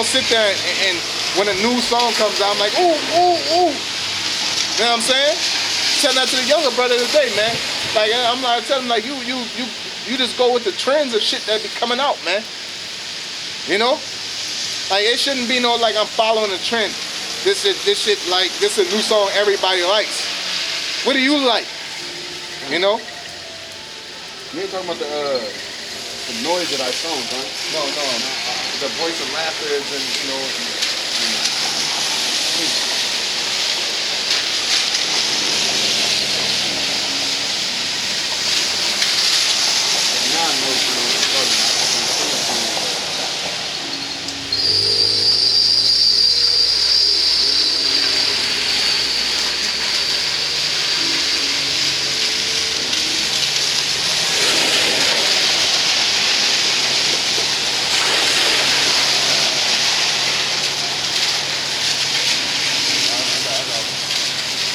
don't sit there and when a new song comes out, I'm like, ooh, ooh, ooh. You know what I'm saying? Tell that to the younger brother today, man. Like, I'm not telling him, like, you just go with the trends of shit that be coming out, man. You know? Like, it shouldn't be no, like, I'm following a trend. This shit, like, this is a new song everybody likes. What do you like? You know? You ain't talking about the noise that I songs, huh? No. The voice of rappers and, you know.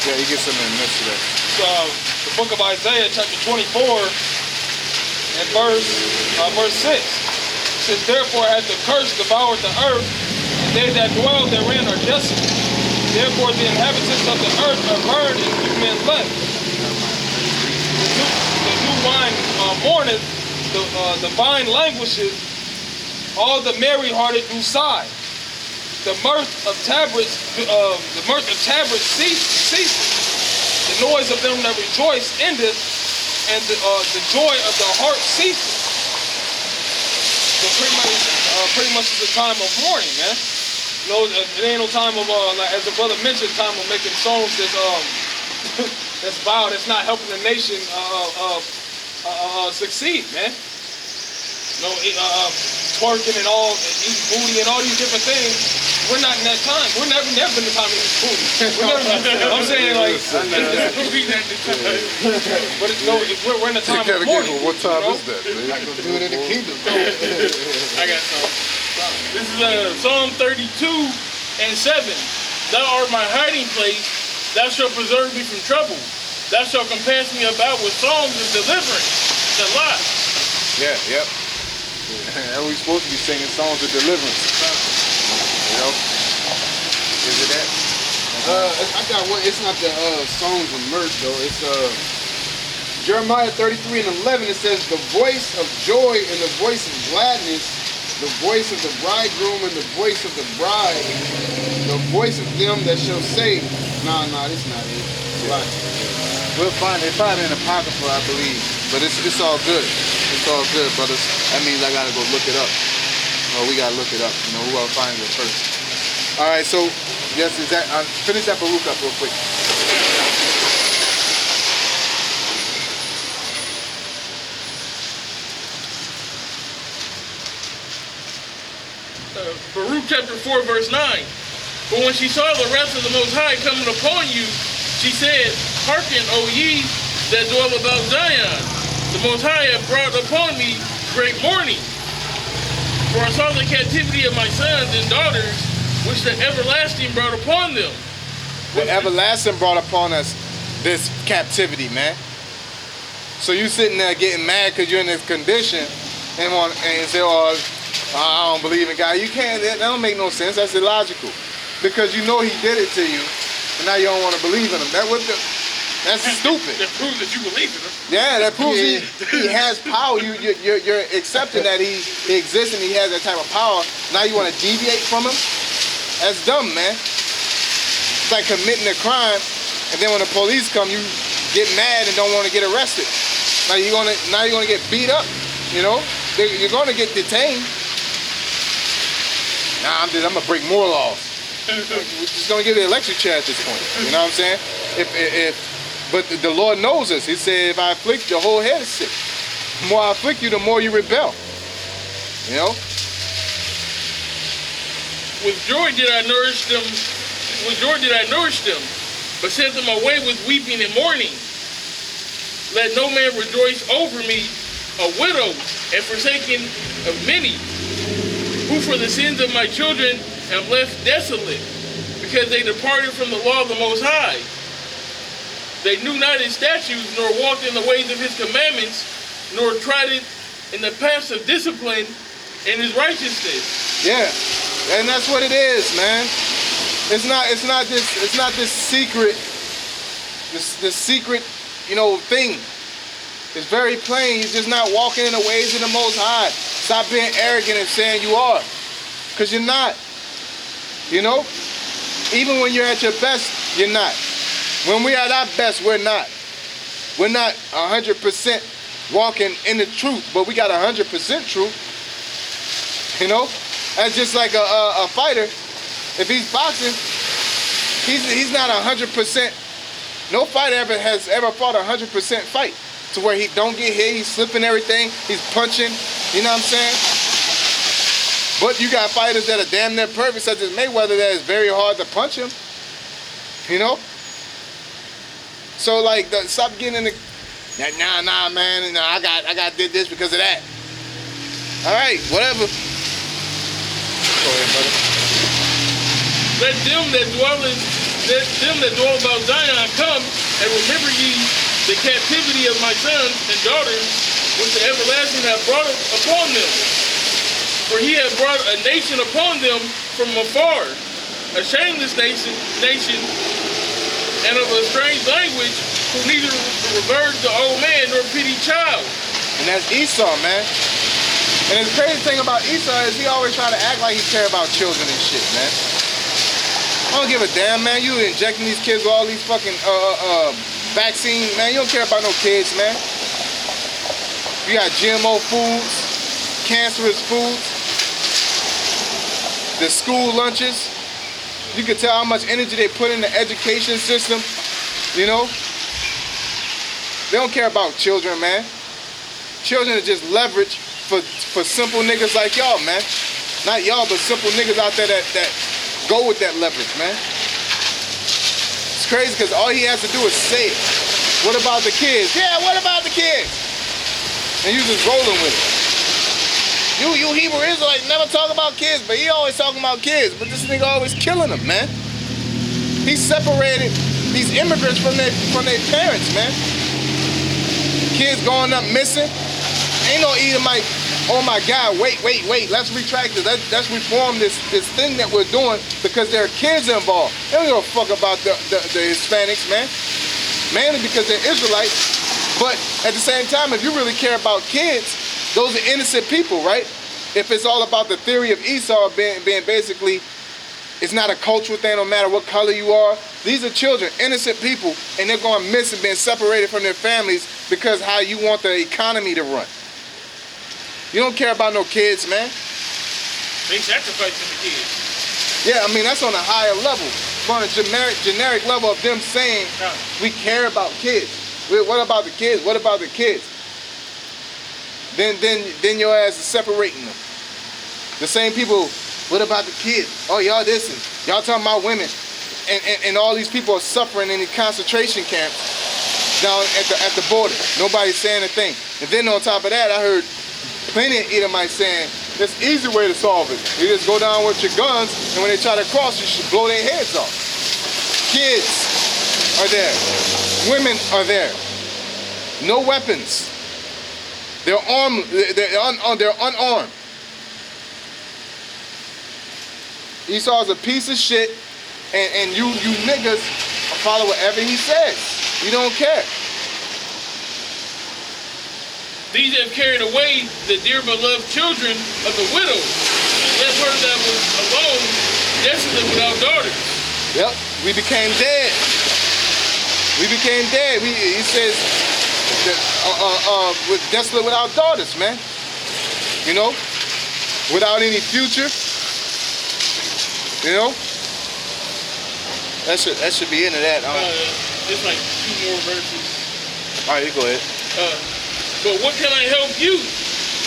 Yeah, you get something in the midst of that. The book of Isaiah, chapter 24, and verse 6. It says, therefore hath the curse devoured the earth, and they that dwell therein are desolate. Therefore the inhabitants of the earth are burned, and few men left. The new wine mourneth, the vine languisheth, all the merry-hearted do sigh. The mirth of tabrets ceaseth. The noise of them that rejoice endeth, and the joy of the heart ceaseth. So pretty much it's a time of mourning, man. You know, it ain't no time of like as the brother mentioned, time of making songs that's that's vile, that's not helping the nation succeed, man. You know, twerking and all, eating booty and all these different things. We're not in that time. We're never in the time of eating booty. I'm saying like, but it's, no, we're in the time of mourning. What time is that, man? I go do it in the kingdom. I got some. This is Psalm 32 and 7. Thou art my hiding place. Thou shalt preserve me from trouble. Thou shalt compass me about with songs of deliverance. Salah. Yeah, yep. And we supposed to be singing songs of deliverance. You know? Is it that? I got one. It's not the songs of mirth though. It's Jeremiah 33 and 11. It says, the voice of joy and the voice of gladness, the voice of the bridegroom and the voice of the bride, the voice of them that shall say, nah, this not it. We'll find it. Probably in the Apocrypha, I believe. But it's all good. It's all good, brothers. That means I gotta go look it up. Oh, we gotta look it up. You know, who I'll find it first. All right, so yes, is that? Finish that Baruch up real quick. Baruch chapter 4, verse 9. But when she saw the wrath of the Most High coming upon you, she said, hearken, O ye that dwell about Zion. The Most High hath brought upon me great mourning. For I saw the captivity of my sons and daughters, which the everlasting brought upon them. The everlasting brought upon us this captivity, man. So you sitting there getting mad because you're in this condition and say, oh, I don't believe in God. You can't, that don't make no sense. That's illogical. Because you know he did it to you, and now you don't want to believe in him. That's stupid. That proves that you believe in him. Yeah, that proves he has power. You're accepting that he exists and he has that type of power. Now you want to deviate from him? That's dumb, man. It's like committing a crime, and then when the police come, you get mad and don't want to get arrested. Now you're gonna get beat up. You know, you're gonna get detained. Nah, I'm gonna break more laws. We're just gonna give the electric chair at this point. You know what I'm saying? But the Lord knows us. He said, if I afflict you, the whole head is sick. The more I afflict you, the more you rebel. You know? With joy did I nourish them. With joy did I nourish them, but sent them away with weeping and mourning. Let no man rejoice over me, a widow and forsaken of many, who for the sins of my children am left desolate, because they departed from the law of the Most High. They knew not his statutes, nor walked in the ways of his commandments, nor trotted in the paths of discipline and his righteousness. Yeah. And that's what it is, man. It's not this secret, this secret, thing. It's very plain. You're just not walking in the ways of the Most High. Stop being arrogant and saying you are, because you're not. Even when you're at your best, you're not. When we're at our best, we're not. We're not 100% walking in the truth, but we got 100% truth. That's just like a fighter. If he's boxing, he's not 100%. No fighter has ever fought a 100% fight to where he don't get hit, he's slipping everything, he's punching. You know what I'm saying? But you got fighters that are damn near perfect, such as Mayweather, that is very hard to punch him. So like, stop getting in the nah, man. No, I got did this because of that. All right, whatever. Go ahead, brother. Let them that dwell about Zion come and remember ye the captivity of my sons and daughters, which the everlasting hath brought upon them. For he hath brought a nation upon them from afar, a shameless nation, and of a strange language, who neither reverts the old man nor pity child. And that's Esau, man. And the crazy thing about Esau is he always trying to act like he care about children and shit, man. I don't give a damn, man. You injecting these kids with all these fucking vaccines, man. You don't care about no kids, man. You got GMO foods, cancerous foods, the school lunches. You can tell how much energy they put in the education system, They don't care about children, man. Children are just leverage for simple niggas like y'all, man. Not y'all, but simple niggas out there that go with that leverage, man. It's crazy because all he has to do is say it. What about the kids? Yeah, what about the kids? And you just rolling with it. You Hebrew Israelites never talk about kids, but he always talking about kids. But this nigga always killing them, man. He separated these immigrants from their parents, man. Kids going up missing. Ain't no Edomite. Oh my God, wait. Let's retract this. Let's reform this thing that we're doing because there are kids involved. They don't give a fuck about the Hispanics, man. Mainly because they're Israelites. But at the same time, if you really care about kids, those are innocent people, right? If it's all about the theory of Esau being basically, it's not a cultural thing, no matter what color you are. These are children, innocent people, and they're going missing, being separated from their families because how you want the economy to run. You don't care about no kids, man. They sacrificing the kids. Yeah, I mean, that's on a higher level. On a generic level of them saying, we care about kids. What about the kids? What about the kids? Then your ass is separating them. The same people, what about the kids? Oh, y'all this and y'all talking about women. And all these people are suffering in the concentration camps down at the border. Nobody's saying a thing. And then on top of that, I heard plenty of Edomites saying, there's an easy way to solve it. You just go down with your guns, and when they try to cross, you should blow their heads off. Kids are there. Women are there. No weapons. They're armed. They're unarmed. Esau's a piece of shit, and you niggas follow whatever he says. You don't care. These have carried away the dear beloved children of the widow, and left her that was alone, desolate without daughters. Yep, we became dead. We became dead. He says, with desolate without daughters, man. Without any future. That should be into that. It's like 2 more verses. All right, you go ahead. But what can I help you?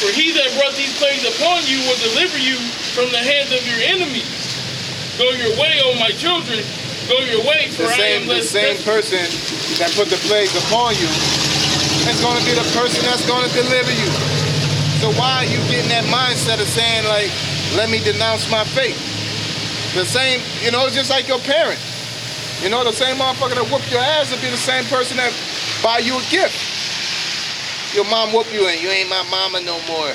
For he that brought these plagues upon you will deliver you from the hands of your enemies. Go your way, O my children. Go your way, for I am less. The same person that put the plagues upon you is going to be the person that's going to deliver you. So why are you getting that mindset of saying, like, let me denounce my faith? The same, it's just like your parent. The same motherfucker that whooped your ass will be the same person that buy you a gift. Your mom whoop you and you ain't my mama no more.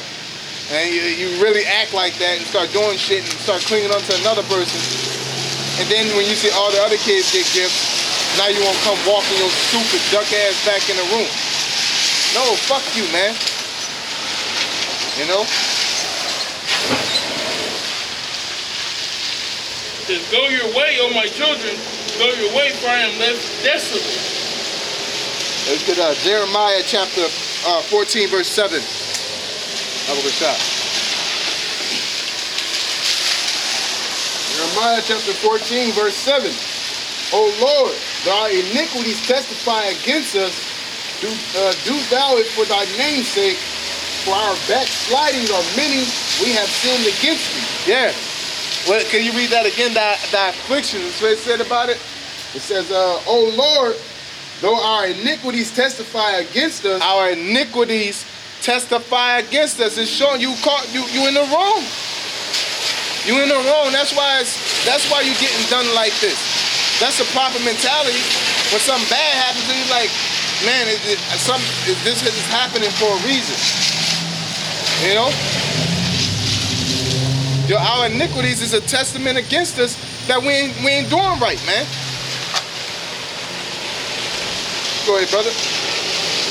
and you really act like that and start doing shit and start clinging on to another person, and then when you see all the other kids get gifts, now you won't come walking your stupid duck ass back in the room. No, fuck you, man. You know? Just go your way, oh my children. Go your way, for I am left desolate. Let's get Jeremiah chapter 14, verse 7. Have a good shot. Jeremiah chapter 14, verse 7. O Lord, thy iniquities testify against us. Do thou it for thy name's sake. For our backslidings are many, we have sinned against thee. Yeah. Well, can you read that again? Thy afflictions. That's what it said about it. It says, O Lord, though our iniquities testify against us. Our iniquities testify against us. It's showing you you in the wrong. You in the wrong. That's why you're getting done like this. That's the proper mentality. When something bad happens, and you're like, man, this is happening for a reason. You know? Our iniquities is a testament against us that we ain't doing right, man. Go ahead, brother.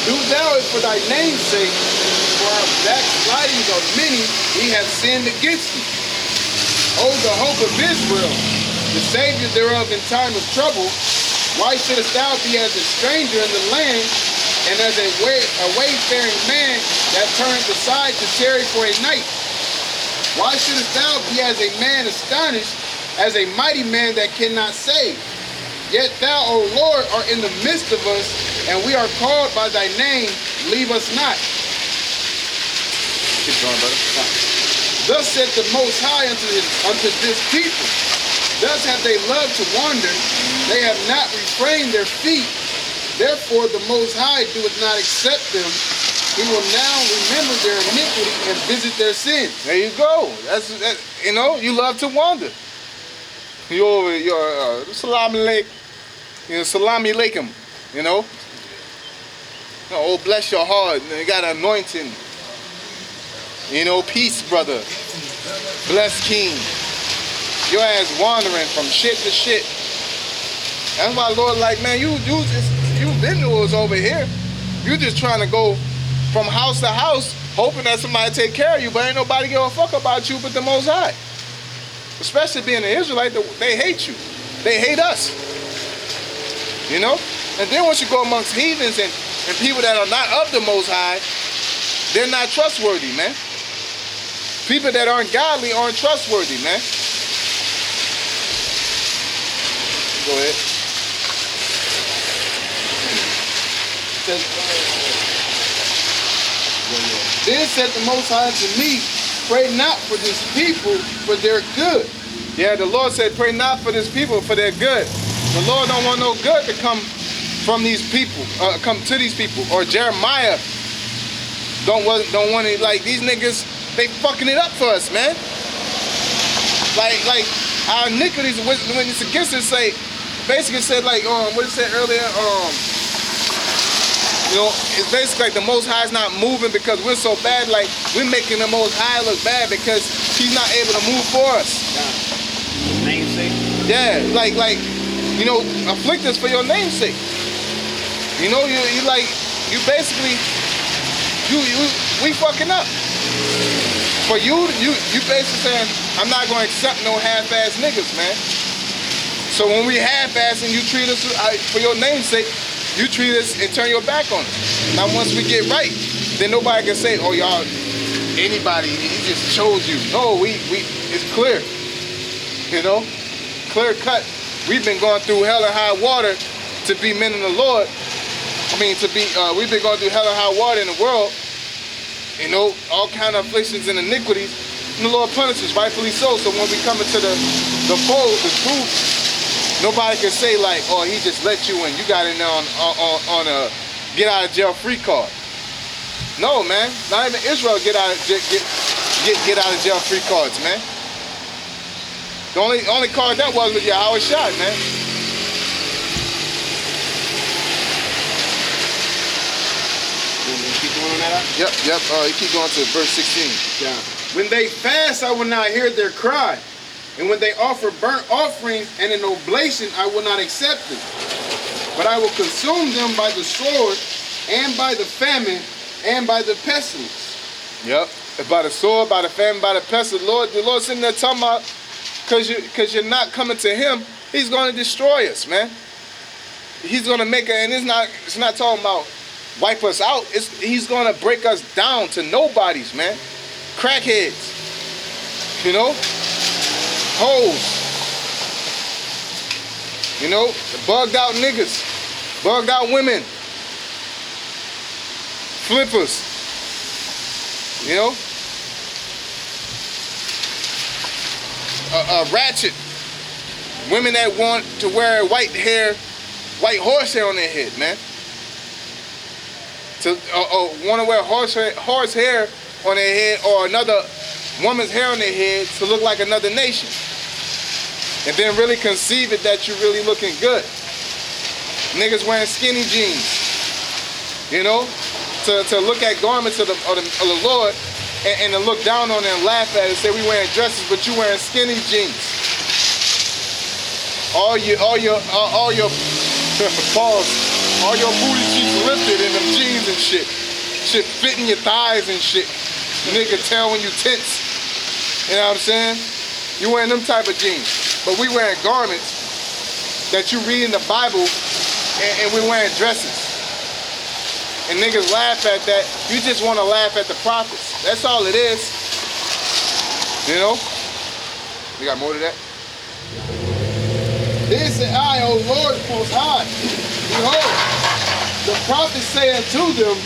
Do thou it for thy name's sake, for our backslidings are many, we have sinned against thee. O the hope of Israel, the Savior thereof in time of trouble, why shouldest thou be as a stranger in the land, and as a wayfaring man that turneth aside to tarry for a night? Why shouldest thou be as a man astonished, as a mighty man that cannot save? Yet thou, O Lord, art in the midst of us, and we are called by thy name, leave us not. Keep going, brother. Thus said the Most High unto this people, thus have they loved to wander, they have not refrained their feet. Therefore the Most High doeth not accept them. He will now remember their iniquity and visit their sin. There you go. That's you know, you love to wander. You're salam alaikum. Salam alaikum. You know? Oh, bless your heart. You got an anointing. You know, peace, brother. Bless King. Your ass wandering from shit to shit. That's why Lord like, man, you been to us over here. You just trying to go from house to house, hoping that somebody take care of you, but ain't nobody give a fuck about you but the Most High. Especially being an Israelite, they hate you. They hate us. You know? And then once you go amongst heathens and people that are not of the Most High, they're not trustworthy, man. People that aren't godly aren't trustworthy, man. Go ahead. Then said the Most High unto me, pray not for this people, for their good. Yeah, the Lord said, pray not for this people, for their good. The Lord don't want no good to come from these people, come to these people. Or Jeremiah don't want it. Like, these niggas, they fucking it up for us, man. Like our iniquities, when it's against us, say, basically said, like, what it said earlier, you know, it's basically like the Most High is not moving because we're so bad. Like, we're making the Most High look bad because he's not able to move for us. Namesake? Yeah, like, you know, afflict us for your namesake. You know, you basically, we fucking up. For you basically saying, I'm not going to accept no half-ass niggas, man. So when we half-ass and you treat us for your namesake, you treat us and turn your back on us. Now once we get right, then nobody can say, oh y'all, anybody, he just chose you. No, it's clear. You know? Clear cut. We've been going through hell and high water to be men in the Lord. I mean, we've been going through hell and high water in the world. You know, all kind of afflictions and iniquities. And the Lord punishes, rightfully so. So when we come into the fold, the truth, nobody can say like, oh, he just let you in. You got in there on a get out of jail free card. No, man. Not even Israel get out of jail free cards, man. The only card that was with YAHAWASHI, man. Keep going on that? Yep. You keep going to verse 16. Yeah. When they fast, I will not hear their cry. And when they offer burnt offerings and an oblation, I will not accept them. But I will consume them by the sword, and by the famine, and by the pestilence. Yep. By the sword, by the famine, by the pestilence. The Lord sitting there talking about, because you're not coming to him, he's going to destroy us, man. He's going to make it, and it's not talking about wipe us out. He's going to break us down to nobodies, man. Crackheads. You know? Hoes. You know? Bugged out niggas. Bugged out women. Flippers. You know? Ratchet. Women that want to wear white horsehair on their head, man. Want to wear horsehair on their head, or another woman's hair on their head to look like another nation. And then really conceive it that you're really looking good. Niggas wearing skinny jeans. You know? To look at garments of the Lord and to look down on it and laugh at it and say we wearing dresses, but you wearing skinny jeans. All your balls, all your booty cheeks lifted in them jeans and shit. Shit fitting your thighs and shit. Nigga tell when you tense. You know what I'm saying? You wearing them type of jeans. But we wearing garments that you read in the Bible, and we wearing dresses. And niggas laugh at that. You just want to laugh at the prophets. That's all it is. You know? You got more to that? Then said I, O Lord most high, behold, the prophets say unto them,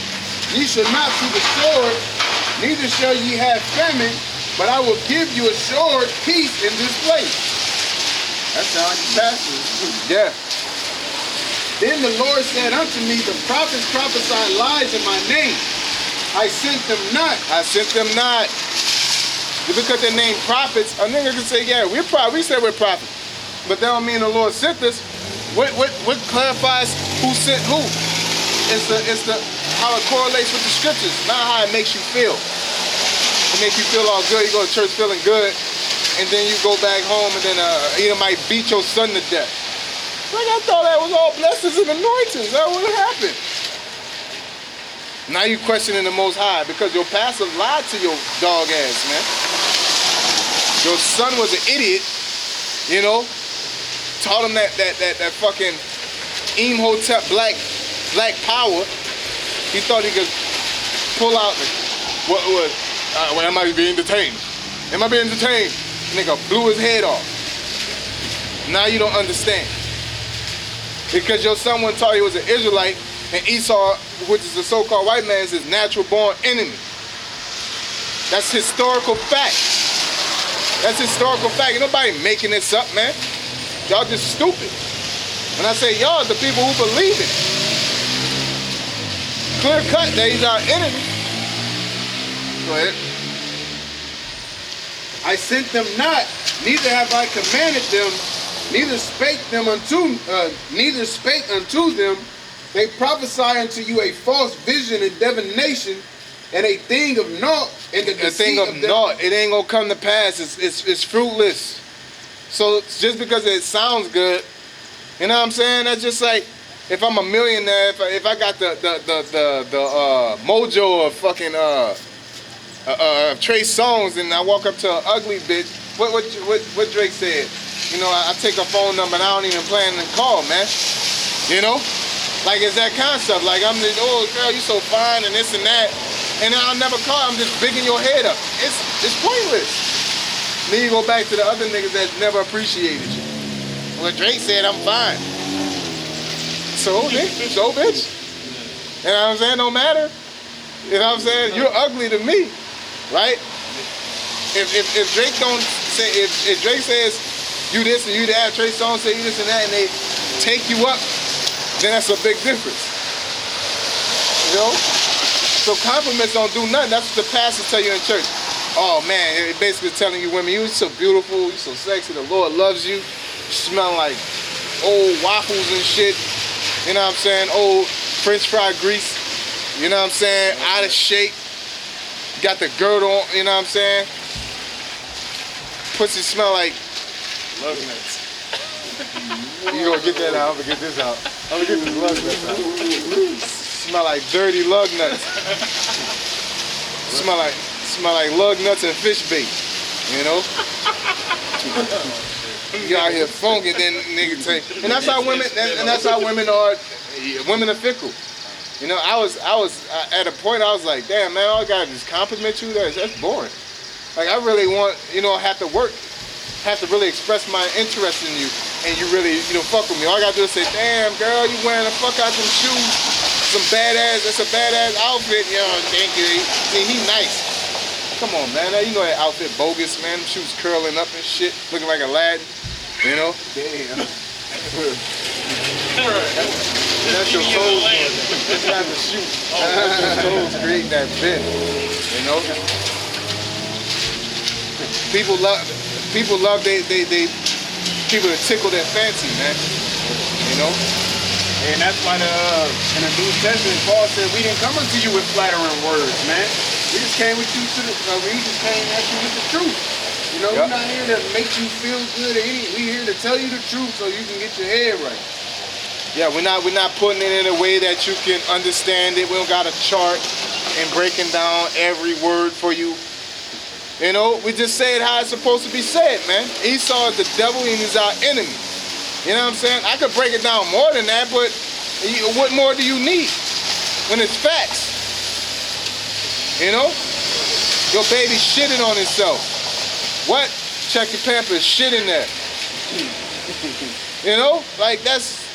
ye shall not see the sword, neither shall ye have famine, but I will give you a sure peace in this place. That sounds like the pastors. Yeah. Then the Lord said unto me, the prophets prophesy lies in my name. I sent them not. I sent them not. Because they're named prophets, a nigga can say, yeah, we said we're prophets. But that don't mean the Lord sent us. What clarifies who sent who? It's how it correlates with the scriptures, not how it makes you feel. It makes you feel all good. You go to church feeling good, and then you go back home, and then you might beat your son to death. Like, I thought that was all blessings and anointings. That would have happened. Now you questioning the Most High because your pastor lied to your dog ass, man. Your son was an idiot, you know. Taught him that fucking Imhotep black power. He thought he could pull out am I being detained? Am I being detained? Nigga blew his head off. Now you don't understand. Because your son wasn't taught he was an Israelite, and Esau, which is the so-called white man, is his natural born enemy. That's historical fact. That's historical fact. Ain't nobody making this up, man. Y'all just stupid. When I say y'all, the people who believe it. Clear cut that he's our enemy. Go ahead. I sent them not, neither have I commanded them, neither spake unto them. They prophesy unto you a false vision and divination, and a thing of naught, and the thing of naught. It ain't gonna come to pass. It's fruitless. So just because it sounds good, you know what I'm saying? That's just like if I'm a millionaire, if I got the mojo of fucking Trey Songz, and I walk up to an ugly bitch. What Drake said? You know, I take a phone number and I don't even plan to call, man. You know, like it's that kind of stuff. Like I'm just, oh girl, you so fine and this and that, and then I'll never call. I'm just bigging your head up. It's pointless. Then you go back to the other niggas that never appreciated you. Well, Drake said I'm fine. So, bitch. You know what I'm saying? No matter. You know what I'm saying? You're ugly to me, right? If Drake don't say, if Drake says you this and you that, Trey Songz say you this and that, and they take you up, then that's a big difference. You know? So compliments don't do nothing. That's what the pastors tell you in church. Oh man, it basically telling you women, you're so beautiful, you're so sexy, the Lord loves you. You smell like old waffles and shit. You know what I'm saying? Old French fry grease. You know what I'm saying? Out of shape. Got the girdle on, you know what I'm saying? Pussy smell like Lug nuts. you gonna get that out, I'm gonna get this out. I'm gonna get this lug nuts out. Smell like dirty lug nuts. Smell like lug nuts and fish bait. You know? You out here funky, then nigga take. And that's how women are. Women are fickle. You know, I was at a point I was like, damn man, all I gotta just compliment you. That's boring. Like I really want, you know, have to really express my interest in you, and you really, you know, fuck with me. All I gotta do is say, damn girl, you wearing the fuck out them shoes, some badass. That's a badass outfit. You know, thank you. He nice. Come on, man. Now, you know that outfit bogus, man. Them shoes curling up and shit, looking like Aladdin. You know? Damn. That's your toes. That's not the shoe. That's your toes creating that bend. You know? People love they people to tickle their fancy, man. You know? And that's why in the New Testament, Paul said, we didn't come unto you with flattering words, man. We just came with you we just came at you with the truth. You know, we're not here to make you feel good or anything. We're here to tell you the truth so you can get your head right. Yeah, we're not putting it in a way that you can understand it. We don't got a chart and breaking down every word for you. You know, we just say it how it's supposed to be said, man. Esau is the devil and he's our enemy. You know what I'm saying? I could break it down more than that, but what more do you need when it's facts? You know? Your baby shitting on himself. What? Check your Pampers, shit in there. You know? Like that's,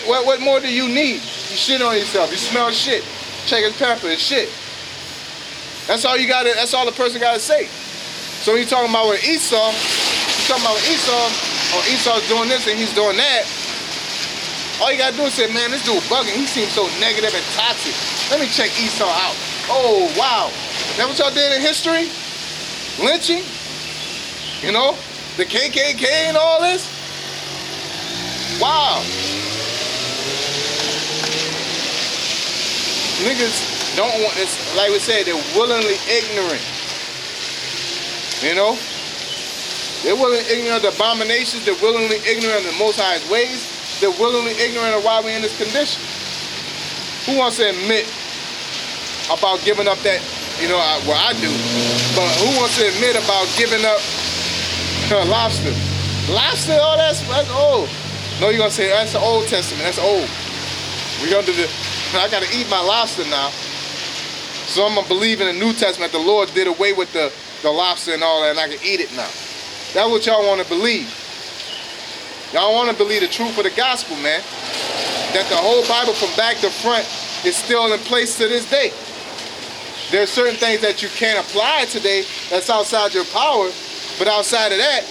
what more do you need? You shit on yourself, you smell shit. Check his Pampers, it's shit. That's all you gotta, that's all the person gotta say. So when you're talking about with Esau, oh, Esau's doing this and he's doing that. All you gotta do is say, man, this dude bugging. He seems so negative and toxic. Let me check Esau out. Oh, wow. That what y'all did in history? Lynching? You know? The KKK and all this? Wow. Niggas don't want this, like we said, they're willingly ignorant. You know? They're willingly ignorant of the abominations, they're willingly ignorant of the Most High's ways, they're willingly ignorant of why we're in this condition. Who wants to admit about giving up that, you know, well I do, but who wants to admit about giving up lobster? Lobster, oh that's old. No, you're gonna say that's the Old Testament, that's old. We're gonna do I gotta eat my lobster now. So I'm gonna believe in the New Testament the Lord did away with the lobster and all that and I can eat it now. That's what y'all wanna believe. Y'all wanna believe the truth of the gospel, man. That the whole Bible from back to front is still in place to this day. There's certain things that you can't apply today that's outside your power, but outside of that,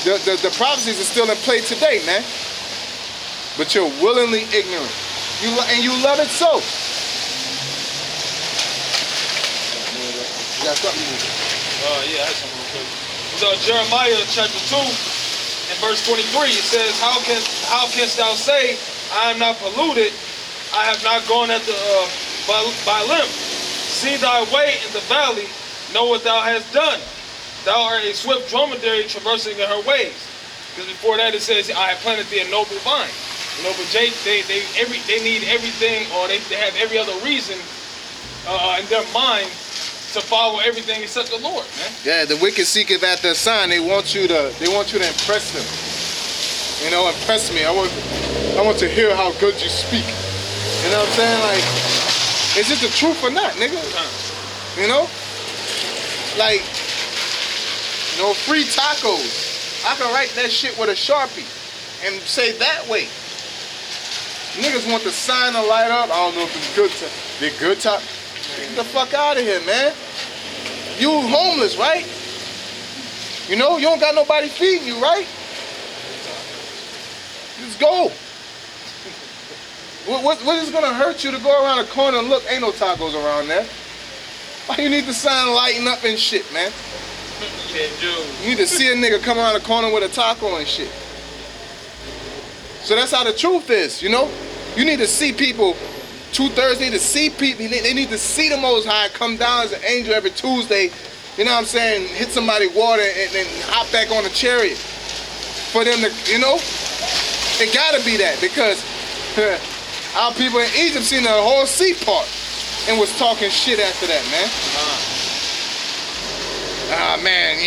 the prophecies are still in play today, man. But you're willingly ignorant. And you love it so. You got something? Yeah, I had something real quick. So Jeremiah chapter 2 and verse 23, it says, How canst thou say, I am not polluted, I have not gone at the by limb. See thy way in the valley, know what thou hast done. Thou art a swift dromedary traversing in her ways. Because before that it says, I have planted thee a noble vine. You know, but they need everything, or they have every other reason in their mind to follow everything except the Lord, man. Yeah, the wicked seeketh after a sign. They want you to impress them. You know, impress me. I want to hear how good you speak. You know what I'm saying? Like, is it the truth or not, nigga? You know? Like, you know, free tacos. I can write that shit with a Sharpie and say that way. Niggas want the sign to light up. I don't know if it's good. They're good top. Get the fuck out of here, man. You homeless, right? You know, you don't got nobody feeding you, right? Just go. What is gonna hurt you to go around a corner and look? Ain't no tacos around there. Why you need the sign lighting up and shit, man? Yeah, dude. You need to see a nigga come around the corner with a taco and shit. So that's how the truth is, you know? You need to see people 2/3 need to see people. They need to see the Most High come down as an angel every Tuesday. You know what I'm saying? Hit somebody water and then hop back on a chariot. For them to, you know, it gotta be that because our people in Egypt seen the whole sea part and was talking shit after that, man. Ah, man,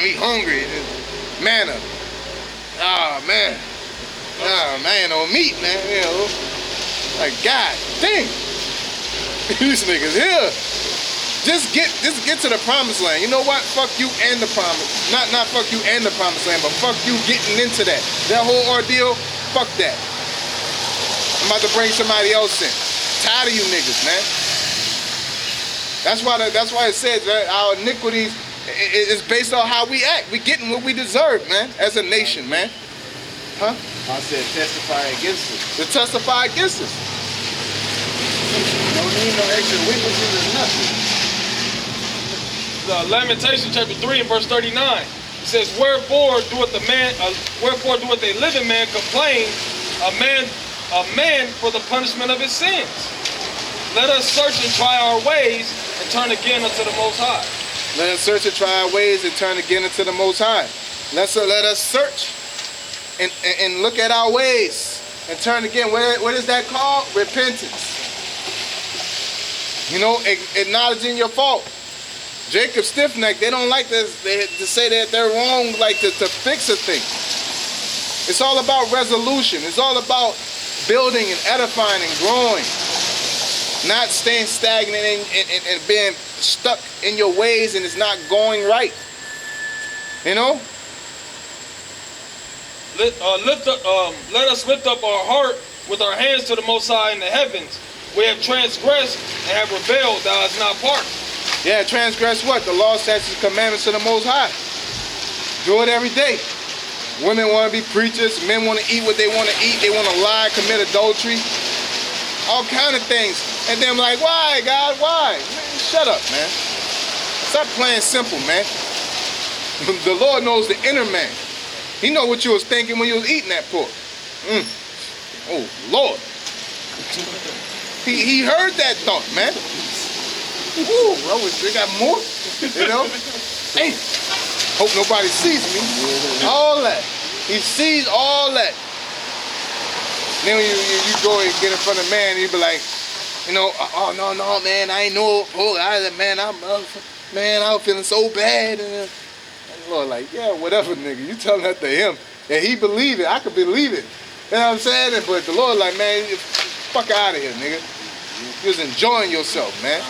we hungry. Manna. Ah, man. Ah, man, no meat, man. You know, like, God dang. These niggas here. Just get to the promised land. You know what? Fuck you and the promise. Not fuck you and the promised land, but fuck you getting into that. That whole ordeal, fuck that. I'm about to bring somebody else in. Tired of you niggas, man. That's why it says that our iniquities is based on how we act. We getting what we deserve, man, as a nation, man. Huh? I said testify against us. To testify against us. No need no extra witnesses or nothing. Lamentation chapter 3 and verse 39. It says, wherefore doeth a living man complain, a man for the punishment of his sins. Let us search and try our ways and turn again unto the Most High. Let us search and try our ways and turn again unto the Most High. Let us search and look at our ways and turn again. What is that called? Repentance. You know, acknowledging your fault. Jacob Stiffneck, they don't like to say that they're wrong, like to fix a thing. It's all about resolution. It's all about building and edifying and growing. Not staying stagnant and being stuck in your ways and it's not going right. You know? Let us lift up our heart with our hands to the Most High in the heavens. We have transgressed and have rebelled, thou hast not pardoned. Yeah, transgress what? The law, statutes, commandments of the Most High. Do it every day. Women want to be preachers. Men want to eat what they want to eat. They want to lie, commit adultery. All kind of things. And then I'm like, why, God? Why? Man, shut up, man. Stop playing simple, man. The Lord knows the inner man. He know what you was thinking when you was eating that pork. Oh, Lord. He heard that thought, man. Ooh, I wish they got more, you know? Hey, hope nobody sees me. All that. He sees all that. Then when you go and get in front of man, you be like, you know, oh, no, man, I ain't know. Oh, I was feeling so bad. And the Lord like, yeah, whatever, nigga. You telling that to him. And he believe it. I could believe it. You know what I'm saying? But the Lord like, man, fuck out of here, nigga. You was enjoying yourself, man.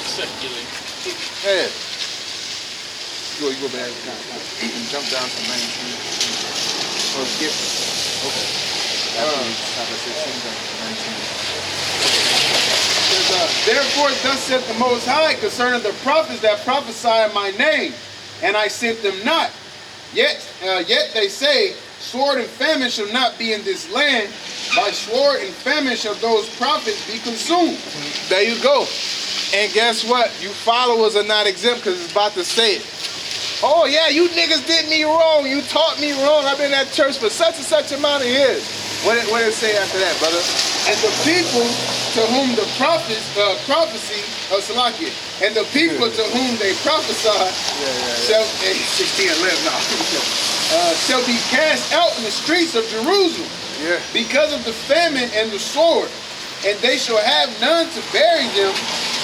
Secular. Yeah. You go back and jump down to 19. Or skip. Okay. Therefore thus saith the Most High concerning the prophets that prophesy in my name, and I sent them not. Yet they say, sword and famine shall not be in this land. By sword and famine shall those prophets be consumed. There you go. And guess what? You followers are not exempt because it's about to say it. Oh yeah, you niggas did me wrong. You taught me wrong. I've been at church for such and such amount of years. What did it say after that, brother? And the people to whom the prophecy, and the people to whom they prophesy shall, 16:11 now, shall be cast out in the streets of Jerusalem because of the famine and the sword. And they shall have none to bury them,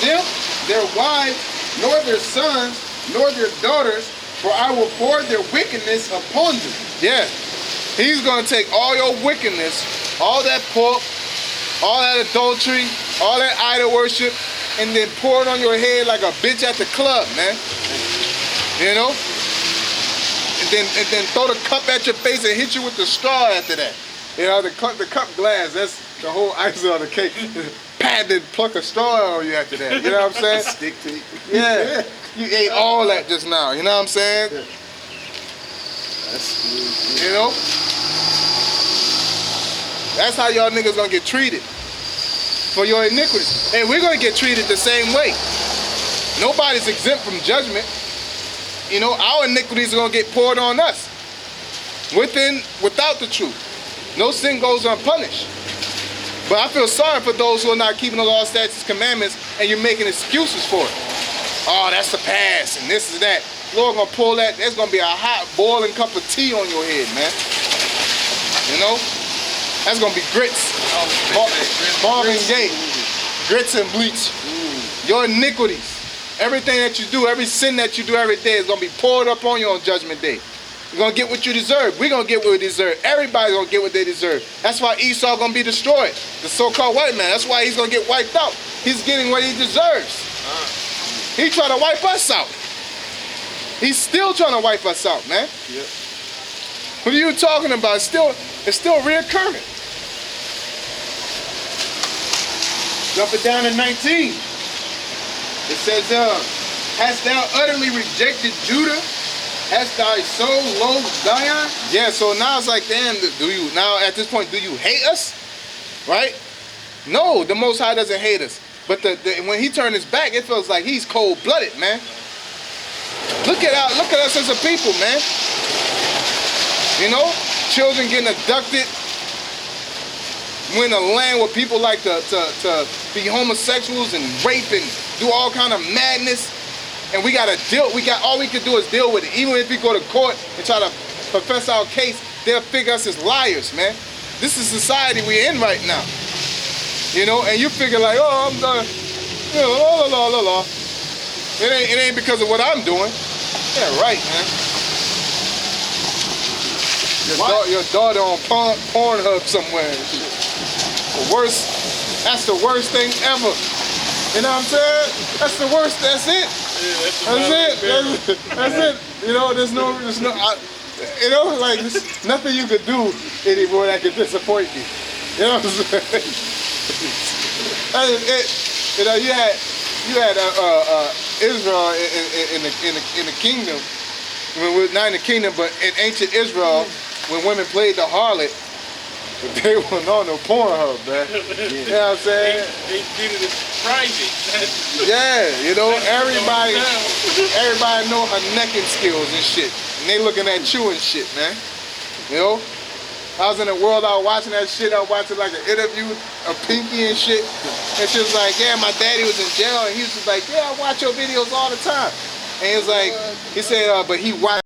their wives, nor their sons, nor their daughters, for I will pour their wickedness upon them. Yeah. He's going to take all your wickedness, all that pork, all that adultery, all that idol worship, and then pour it on your head like a bitch at the club, man. You know? And then throw the cup at your face and hit you with the straw after that. You know, the cup glass, that's the whole icing on the cake. Pat, then pluck a straw on you after that. You know what I'm saying? Stick to it. Yeah. You ate all that just now. You know what I'm saying? That's good. You know? That's how y'all niggas gonna get treated for your iniquities. And we're gonna get treated the same way. Nobody's exempt from judgment. You know, our iniquities are gonna get poured on us. Without the truth. No sin goes unpunished. But I feel sorry for those who are not keeping the law, statutes, commandments, and you're making excuses for it. Oh, that's the past, and this is that. Lord gonna pull that. There's gonna be a hot boiling cup of tea on your head, man. You know, that's gonna be grits. Marvin Gaye, grits and bleach. Your iniquities, everything that you do, every sin that you do every day is gonna be poured up on you on Judgment Day. You're gonna get what you deserve. We're gonna get what we deserve. Everybody's gonna get what they deserve. That's why Esau gonna be destroyed. The so-called white man. That's why he's gonna get wiped out. He's getting what he deserves. He trying to wipe us out. He's still trying to wipe us out, man. Yep. What are you talking about? It's still reoccurring. Jump it down to 19. It says, hast thou utterly rejected Judah? Hast thy soul loathed Zion? Yeah, so now it's like, damn, now at this point, do you hate us? Right? No, the Most High doesn't hate us. But when he turned his back, it feels like he's cold-blooded, man. Look at us as a people, man. You know, children getting abducted. We're in a land where people like to be homosexuals and rape and do all kind of madness. And we gotta all we can do is deal with it. Even if we go to court and try to profess our case, they'll figure us as liars, man. This is society we're in right now. You know, and you figure like, oh, I'm done. You know, la. It ain't because of what I'm doing. Yeah, right, man. Your daughter on Pornhub somewhere. That's the worst thing ever. You know what I'm saying? That's the worst. That's it. Yeah, That's it. You know, there's no, you know, like there's nothing you could do anymore that could disappoint me. You know what I'm saying? You know, you had Israel in the kingdom. Not in the kingdom, but in ancient Israel, when women played the harlot, they weren't on no Pornhub, man. You know what I'm saying? They did it as private. Yeah, you know, everybody know her necking skills and shit. And they looking at you and shit, man. You know? I was in the world, I was watching that shit. I was watching like an interview of Pinky and shit. And she was like, yeah, my daddy was in jail. And he was just like, yeah, I watch your videos all the time. And he was like, he said, but he watched